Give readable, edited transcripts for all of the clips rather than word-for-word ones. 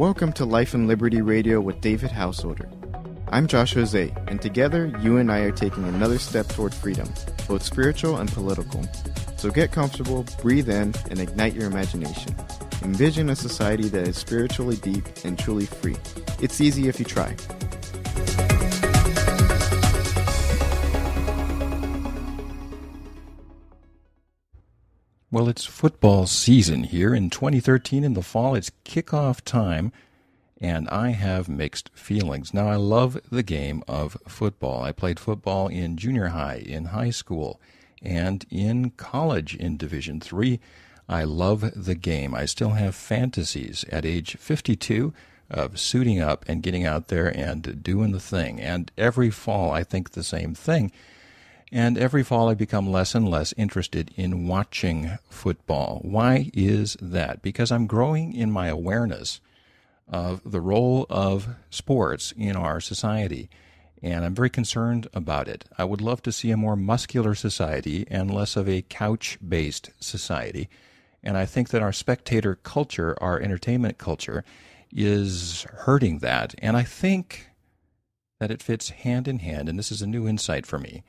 Welcome to Life and Liberty Radio with David Householder. I'm Josh Jose, and together, you and I are taking another step toward freedom, both spiritual and political. So get comfortable, breathe in, and ignite your imagination. Envision a society that is spiritually deep and truly free. It's easy if you try. Well, it's football season here in 2013 in the fall. It's kickoff time, and I have mixed feelings. Now, I love the game of football. I played football in junior high, in high school, and in college in Division III. I love the game. I still have fantasies at age 52 of suiting up and getting out there and doing the thing. And every fall, I think the same thing. And every fall I become less and less interested in watching football. Why is that? Because I'm growing in my awareness of the role of sports in our society, and I'm very concerned about it. I would love to see a more muscular society and less of a couch-based society. And I think that our spectator culture, our entertainment culture, is hurting that. And I think that it fits hand in hand, and this is a new insight for me,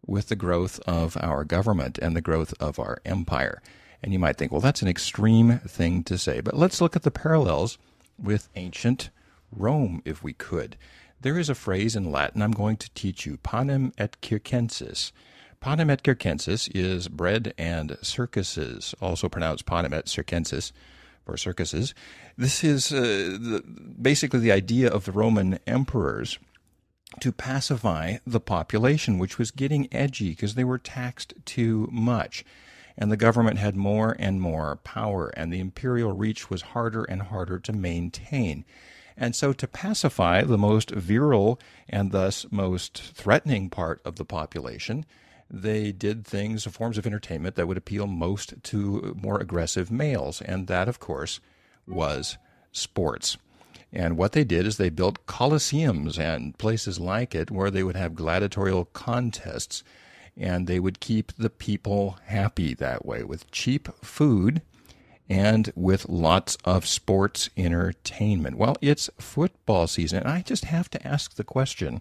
with the growth of our government and the growth of our empire. And you might think, well, that's an extreme thing to say. But let's look at the parallels with ancient Rome, if we could. There is a phrase in Latin I'm going to teach you, panem et circenses. Panem et circenses is bread and circuses, also pronounced panem et circenses, for circuses. This is basically the idea of the Roman emperors to pacify the population, which was getting edgy because they were taxed too much. And the government had more and more power, and the imperial reach was harder and harder to maintain. And so to pacify the most virile and thus most threatening part of the population, they did things, forms of entertainment that would appeal most to more aggressive males. And that, of course, was sports. And what they did is they built coliseums and places like it where they would have gladiatorial contests, and they would keep the people happy that way with cheap food and with lots of sports entertainment. Well, it's football season, and I just have to ask the question,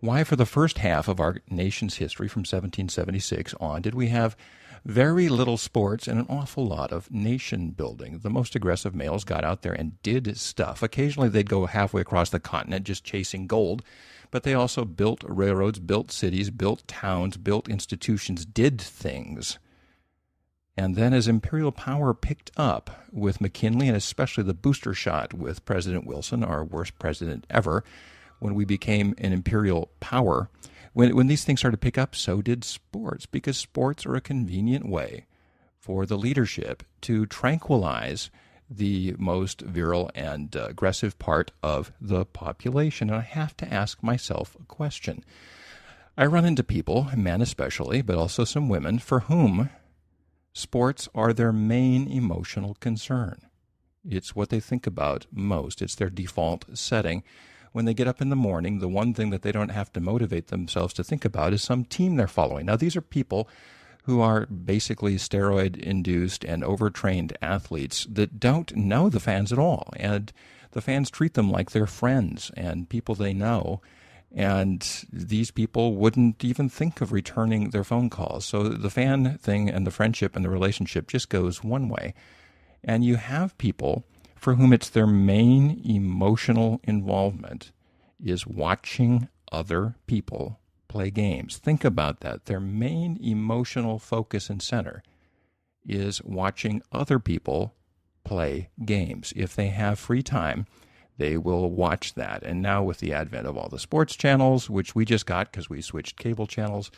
why for the first half of our nation's history from 1776 on did we have very little sports and an awful lot of nation building? The most aggressive males got out there and did stuff. Occasionally they'd go halfway across the continent just chasing gold, but they also built railroads, built cities, built towns, built institutions, did things. And then as imperial power picked up with McKinley, and especially the booster shot with President Wilson, our worst president ever, when we became an imperial power, when these things started to pick up, so did sports, because sports are a convenient way for the leadership to tranquilize the most virile and aggressive part of the population. And I have to ask myself a question. I run into people, men especially, but also some women, for whom sports are their main emotional concern. It's what they think about most. It's their default setting. When they get up in the morning, the one thing that they don't have to motivate themselves to think about is some team they're following. Now, these are people who are basically steroid-induced and overtrained athletes that don't know the fans at all. And the fans treat them like they're friends and people they know. And these people wouldn't even think of returning their phone calls. So the fan thing and the friendship and the relationship just goes one way. And you have people for whom it's their main emotional involvement is watching other people play games. Think about that. Their main emotional focus and center is watching other people play games. If they have free time, they will watch that. And now with the advent of all the sports channels, which we just got because we switched cable channels,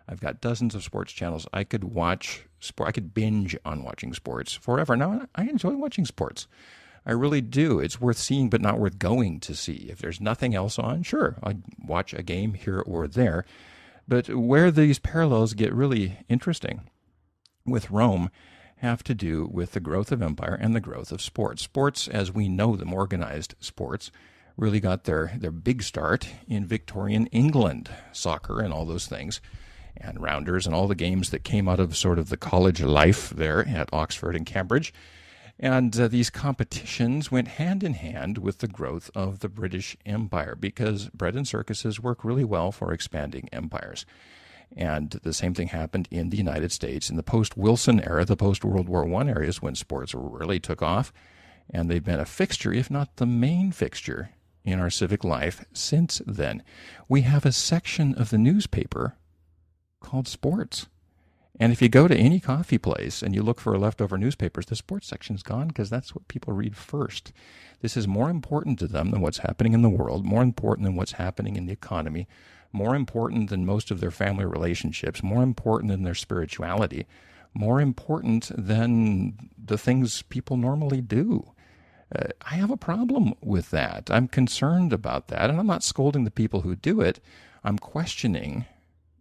I've got dozens of sports channels. I could watch sport. I could binge on watching sports forever. Now, I enjoy watching sports. I really do. It's worth seeing, but not worth going to see. If there's nothing else on, sure, I'd watch a game here or there. But where these parallels get really interesting with Rome have to do with the growth of empire and the growth of sports. Sports, as we know them, organized sports, really got their big start in Victorian England, soccer and all those things, and rounders and all the games that came out of sort of the college life there at Oxford and Cambridge. And these competitions went hand in hand with the growth of the British Empire because bread and circuses work really well for expanding empires. And the same thing happened in the United States in the post-Wilson era, the post-World War I areas when sports really took off. And they've been a fixture, if not the main fixture, in our civic life since then. We have a section of the newspaper called sports. And if you go to any coffee place and you look for leftover newspapers, the sports section's gone because that's what people read first. This is more important to them than what's happening in the world, more important than what's happening in the economy, more important than most of their family relationships, more important than their spirituality, more important than the things people normally do. I have a problem with that. I'm concerned about that, and I'm not scolding the people who do it. I'm questioning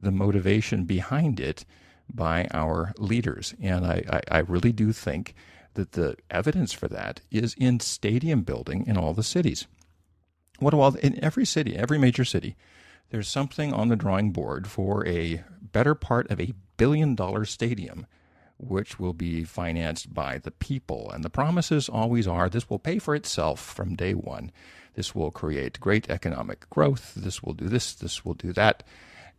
the motivation behind it by our leaders, and I really do think that the evidence for that is in stadium building in all the cities. In every city, every major city, there's something on the drawing board for a better part of $1 billion stadium, which will be financed by the people. And the promises always are, this will pay for itself from day one. This will create great economic growth. This will do this. This will do that.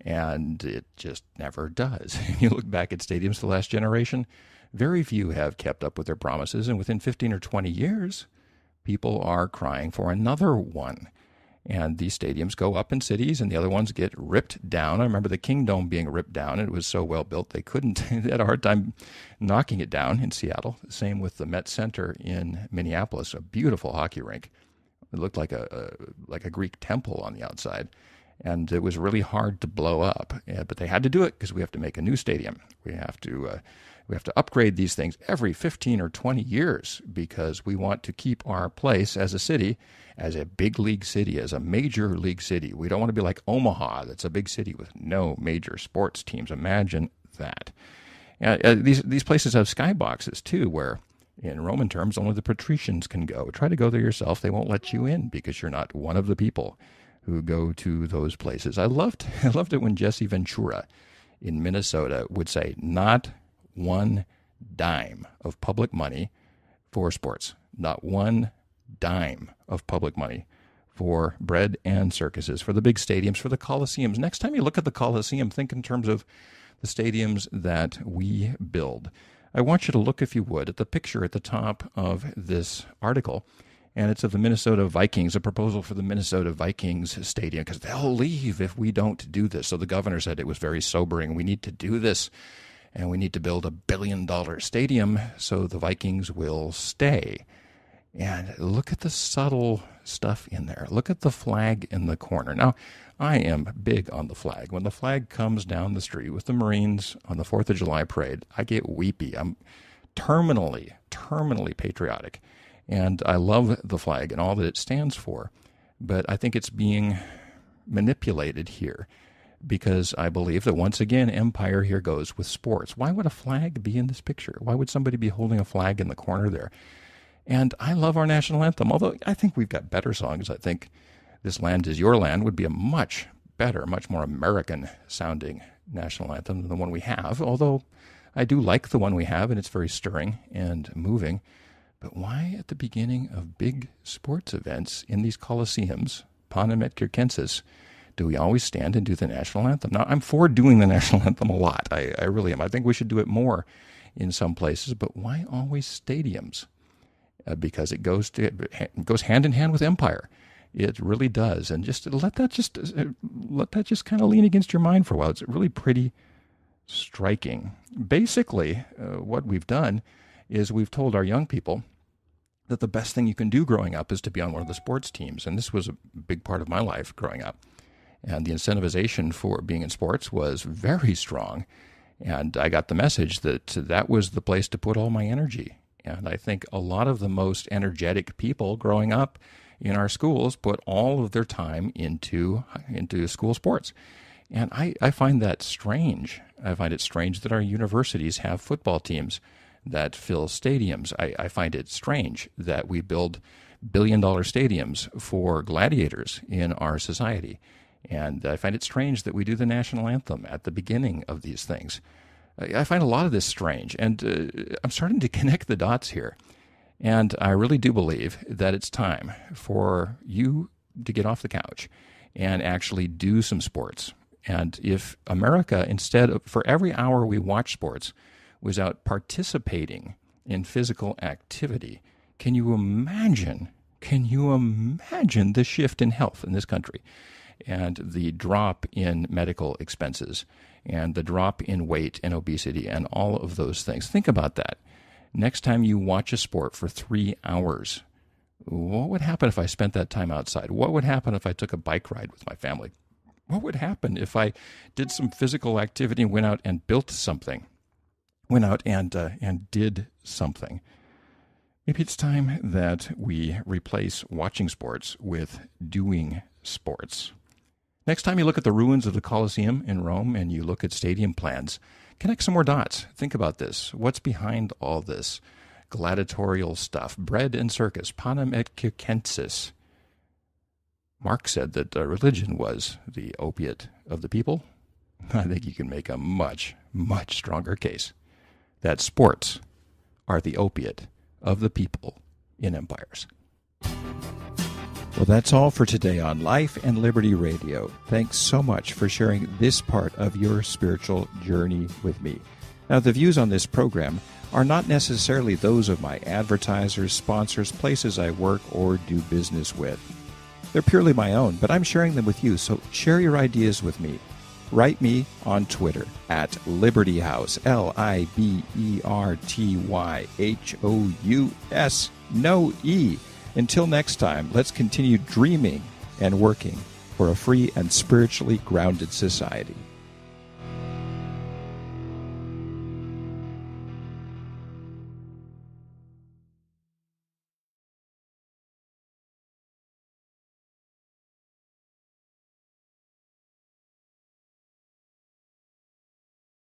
And it just never does. If you look back at stadiums the last generation, very few have kept up with their promises. And within 15 or 20 years, people are crying for another one. And these stadiums go up in cities, and the other ones get ripped down. I remember the King Dome being ripped down, and it was so well built they had a hard time knocking it down in Seattle. Same with the Met Center in Minneapolis, a beautiful hockey rink. It looked like a Greek temple on the outside, and it was really hard to blow up. But they had to do it because we have to make a new stadium. We have to upgrade these things every 15 or 20 years because we want to keep our place as a city, as a big league city, as a major league city. We don't want to be like Omaha, that's a big city with no major sports teams. Imagine that. These places have skyboxes, too, where in Roman terms, only the patricians can go. Try to go there yourself. They won't let you in because you're not one of the people who go to those places. I loved it when Jesse Ventura in Minnesota would say, not one dime of public money for sports. Not one dime of public money for bread and circuses, for the big stadiums, for the coliseums. Next time you look at the coliseum, think in terms of the stadiums that we build. I want you to look, if you would, at the picture at the top of this article, and it's of the Minnesota Vikings, a proposal for the Minnesota Vikings stadium, because they'll leave if we don't do this. So the governor said it was very sobering. We need to do this, and we need to build $1 billion stadium so the Vikings will stay. And look at the subtle stuff in there. Look at the flag in the corner. Now, I am big on the flag. When the flag comes down the street with the Marines on the 4th of July parade, I get weepy. I'm terminally patriotic. And I love the flag and all that it stands for. But I think it's being manipulated here because I believe that once again, empire here goes with sports. Why would a flag be in this picture? Why would somebody be holding a flag in the corner there? And I love our national anthem, although I think we've got better songs. I think This Land Is Your Land would be a much better, much more American-sounding national anthem than the one we have, although I do like the one we have, and it's very stirring and moving. But why at the beginning of big sports events in these coliseums, Ponemet-Kirkensis, do we always stand and do the national anthem? Now, I'm for doing the national anthem a lot. I really am. I think we should do it more in some places, but why always stadiums? Because it goes hand in hand with empire. It really does. And just let that just kind of lean against your mind for a while. It's really pretty striking. Basically, what we've done is we've told our young people that the best thing you can do growing up is to be on one of the sports teams. And this was a big part of my life growing up. And the incentivization for being in sports was very strong. And I got the message that that was the place to put all my energy. And I think a lot of the most energetic people growing up in our schools put all of their time into school sports. And I find that strange. I find it strange that our universities have football teams that fill stadiums. I find it strange that we build billion-dollar stadiums for gladiators in our society. And I find it strange that we do the national anthem at the beginning of these things. I find a lot of this strange, and I'm starting to connect the dots here. And I really do believe that it's time for you to get off the couch and actually do some sports. And if America, instead of, for every hour we watch sports, was out participating in physical activity, can you imagine the shift in health in this country and the drop in medical expenses and the drop in weight and obesity and all of those things? Think about that. Next time you watch a sport for 3 hours, what would happen if I spent that time outside? What would happen if I took a bike ride with my family? What would happen if I did some physical activity and went out and built something? Went out and did something? Maybe it's time that we replace watching sports with doing sports. Next time you look at the ruins of the Colosseum in Rome and you look at stadium plans, connect some more dots. Think about this. What's behind all this gladiatorial stuff? Bread and circus, panem et circenses. Marx said that religion was the opiate of the people. I think you can make a much, much stronger case that sports are the opiate of the people in empires. Well, that's all for today on Life and Liberty Radio. Thanks so much for sharing this part of your spiritual journey with me. Now, the views on this program are not necessarily those of my advertisers, sponsors, places I work, or do business with. They're purely my own, but I'm sharing them with you, so share your ideas with me. Write me on Twitter at Liberty House, LIBERTYHOUS, no E. Until next time, let's continue dreaming and working for a free and spiritually grounded society.